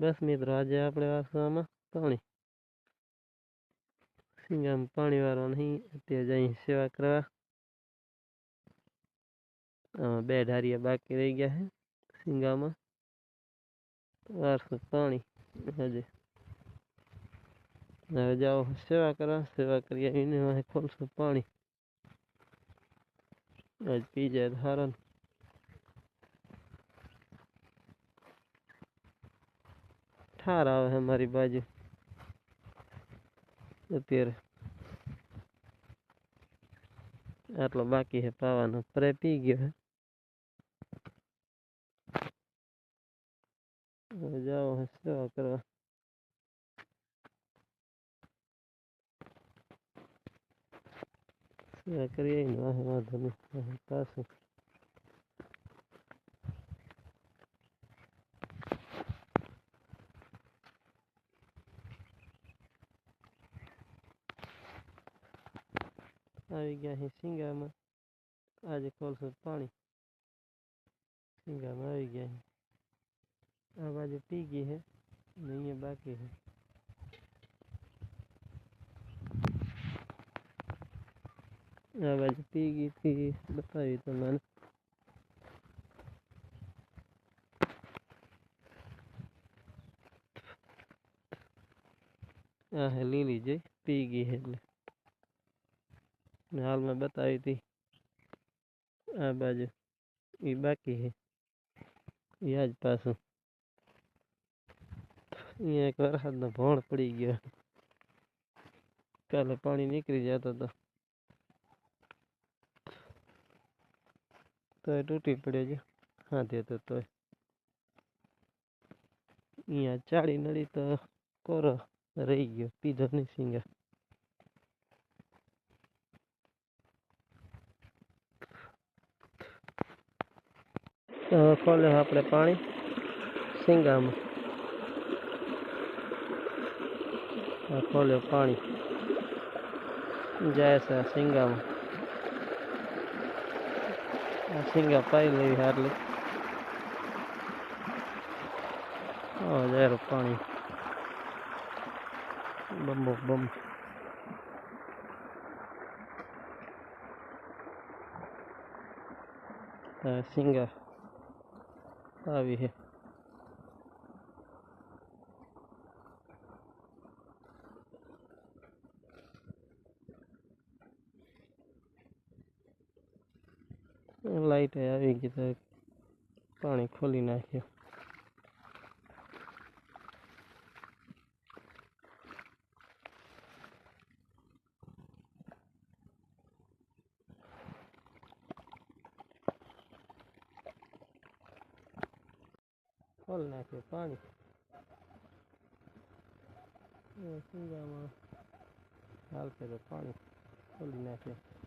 બસ મિત્રો, આજે આપણે વાસવામાં પાણી સિંગામાં પાણી વાળવા નહીં. અત્યારે જઈ સેવા કરવા. બે ઢારિયા બાકી રહી ગયા છે સિંગામાં. વારસું પાણી આજે. હવે જાઓ સેવા કરવા. સેવા કરી આવીને ખોલશું પાણી. આજ પી જાય હારણ. ઠાર આવે છે મારી બાજુ અત્યારે. આટલો બાકી છે પાવાનો. પરે પી ગયો છે. હવે જાઓ સેવા કરવા. સેવા કરી આવીને વાંધો નહીં પાછું. આવી ગયા છે સિંગામાં. આજે ખોલશું પાણી. સિંગામાં આવી ગયા છે. આ બાજુ પી ગઈ છે ને અહીંયા બાકી છે. આ બાજુ પી ગઈ હતી, બતાવી તમને. આ હે લીલી જઈ પી ગઈ છે એટલે હાલમાં બતાવી હતી. આ બાજુ એ બાકી છે. એ આજ પાછું અહીંયા એક વરસાદનો ભોણ પડી ગયો. કાલે પાણી નીકળી જતો હતો તો તૂટી પડ્યો છે. હા તે તો અહીંયા ચાળી નળી તો કોરો રહી ગયો. પીધો નહીં સિંગા. ખોલ્યો આપણે પાણી સિંગામાં. ખોલ્યો પાણી જાય છે સિંગામાં. આ સિંગા પાઈ લેવી હારલી. જાય પાણી બમ્બો બમ. સિંગા આવી છે. લાઈટ આવી ગઈ તો પાણી ખોલી નાખ્યું. ખોલી નાખ્યું પાણી. સિંગામાં હાલ તો પાણી ખોલી નાખ્યું.